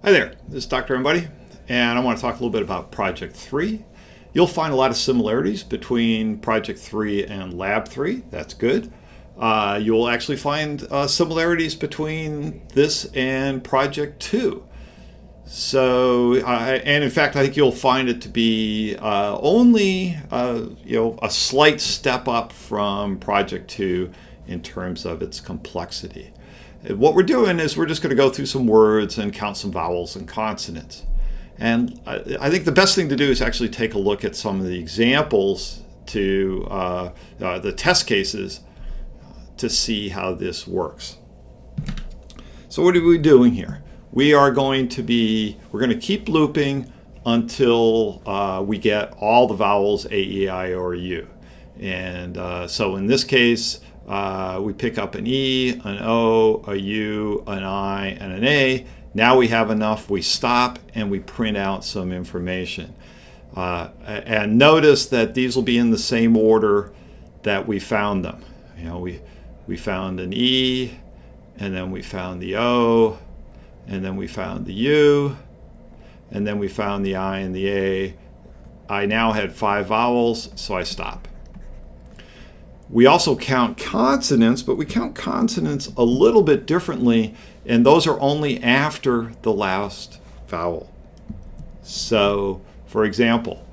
Hi there, this is Dr. Everybody, and I want to talk a little bit about Project 3. You'll find a lot of similarities between Project 3 and Lab 3. That's good. You'll actually find similarities between this and Project 2. So, and in fact, I think you'll find it to be only a slight step up from Project 2 in terms of its complexity. What we're doing is we're just going to go through some words and count some vowels and consonants. And I think the best thing to do is actually take a look at some of the examples to the test cases to see how this works. So what are we doing here? We're going to keep looping until we get all the vowels A, E, I, O, or U. And so in this case, we pick up an E, an O, a U, an I, and an A. Now we have enough, we stop and we print out some information. And notice that these will be in the same order that we found them. We found an E, and then we found the O, and then we found the U, and then we found the I and the A. I now had 5 vowels, so I stop. We also count consonants, but we count consonants a little bit differently, and those are only after the last vowel. So, for example,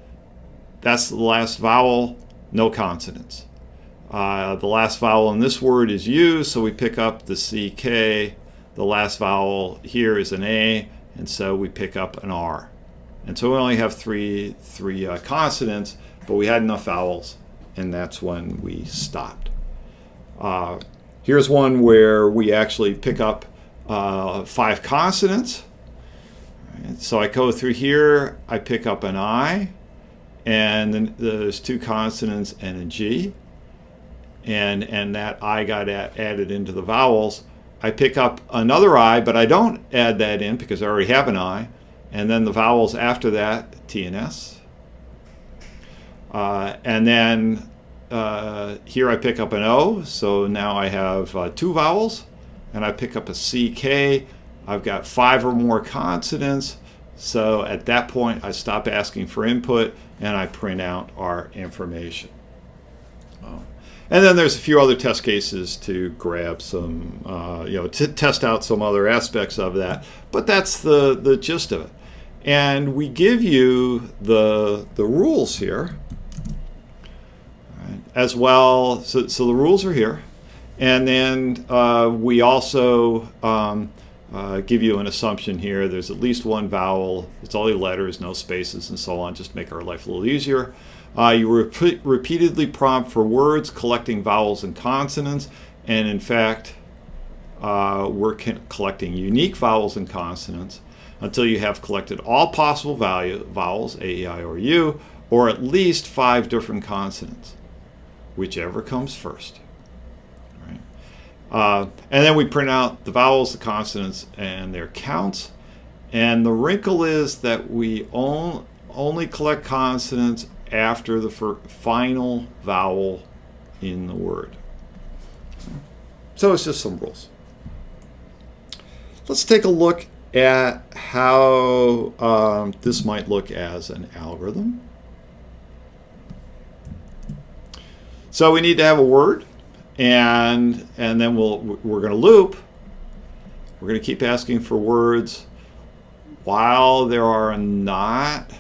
that's the last vowel, no consonants. The last vowel in this word is U, so we pick up the CK. The last vowel here is an A, and so we pick up an R. And so we only have three consonants, but we had enough vowels, and that's when we stopped. Here's one where we actually pick up 5 consonants. Right, so I go through here, I pick up an I, and then there's 2 consonants and a G, and that I got added into the vowels. I pick up another I, but I don't add that in because I already have an I, and then the vowels after that, T and S. And then here I pick up an O, so now I have 2 vowels, and I pick up a CK. I've got 5 or more consonants, so at that point I stop asking for input and I print out our information. And then there's a few other test cases to grab some, to test out some other aspects of that, but that's the gist of it. And we give you the rules here as well. So the rules are here. And then we also give you an assumption here. There's at least one vowel. It's only letters, no spaces, and so on, just to make our life a little easier. You repeatedly prompt for words collecting vowels and consonants. And in fact, we're collecting unique vowels and consonants until you have collected all possible vowels, A, E, I, or U, or at least 5 different consonants, whichever comes first. Right? And then we print out the vowels, the consonants, and their counts. And the wrinkle is that we only collect consonants after the final vowel in the word. So it's just some rules. Let's take a look at how this might look as an algorithm. So we need to have a word, and then we're going to loop. We're going to keep asking for words while there are not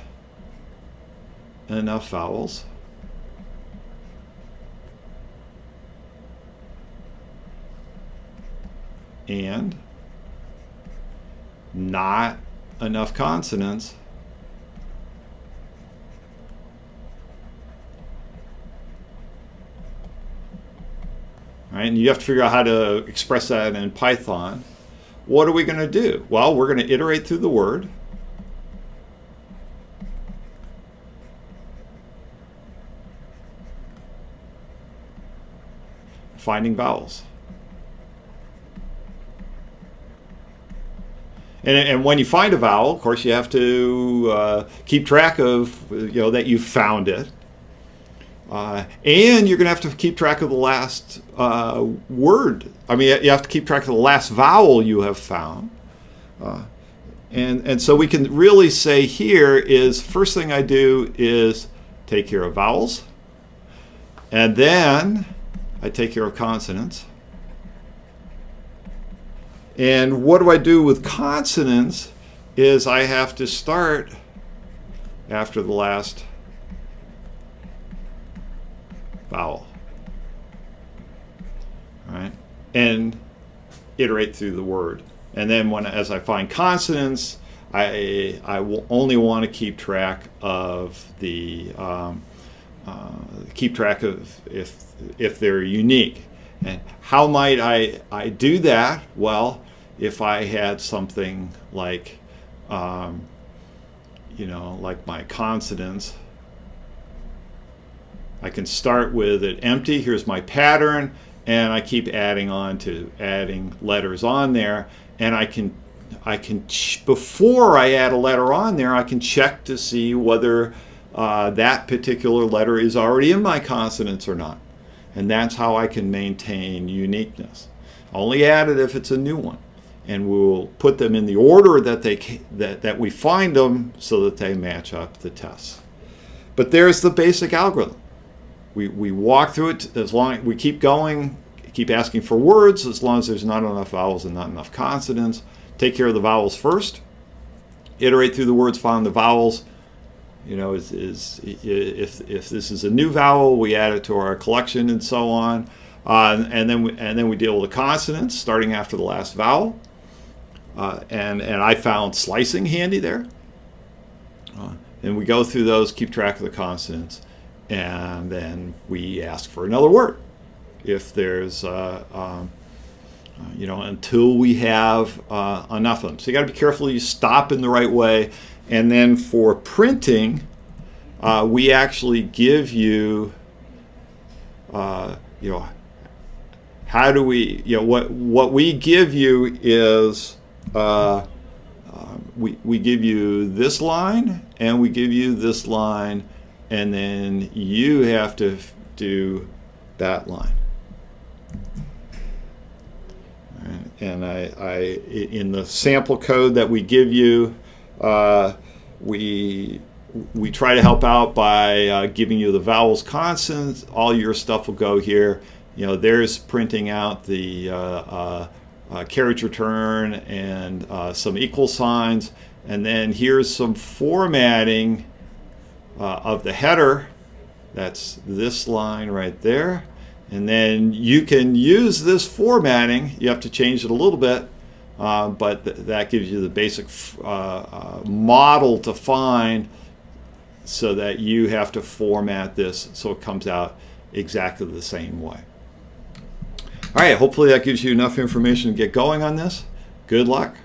enough vowels. And not enough consonants. Right? And you have to figure out how to express that in Python. What are we going to do? Well, we're going to iterate through the word. Finding vowels. And when you find a vowel, of course, you have to keep track of that you found it. And you're going to have to keep track of the last word. I mean, you have to keep track of the last vowel you have found. And so we can really say here is, first thing I do is take care of vowels, and then I take care of consonants. And what do I do with consonants is I have to start after the last vowel. All right? And iterate through the word. And then as I find consonants, I will only want to keep track of if they're unique. And how might I do that? Well, if I had something like like my consonants, I can start with it empty. Here's my pattern, and I keep adding letters on there, and I can before I add a letter on there, I can check to see whether that particular letter is already in my consonants or not. And that's how I can maintain uniqueness. Only add it if it's a new one. And we'll put them in the order that we find them so that they match up the tests. But there's the basic algorithm. We walk through it as long we keep going, keep asking for words as long as there's not enough vowels and not enough consonants. Take care of the vowels first. Iterate through the words, find the vowels. If this is a new vowel, we add it to our collection and so on. And then we deal with the consonants starting after the last vowel. And I found slicing handy there. And we go through those, keep track of the consonants, and then we ask for another word if there's until we have enough of them. So you got to be careful you stop in the right way. And then for printing, we actually give you how do we, what we give you is we give you this line, and we give you this line, and then you have to do that line. And I in the sample code that we give you, we try to help out by giving you the vowels, consonants. All your stuff will go here. There's printing out the carriage return and some equal signs, and then here's some formatting of the header. That's this line right there. And then you can use this formatting. You have to change it a little bit, but that gives you the basic model to find, so that you have to format this so it comes out exactly the same way. All right, hopefully that gives you enough information to get going on this. Good luck.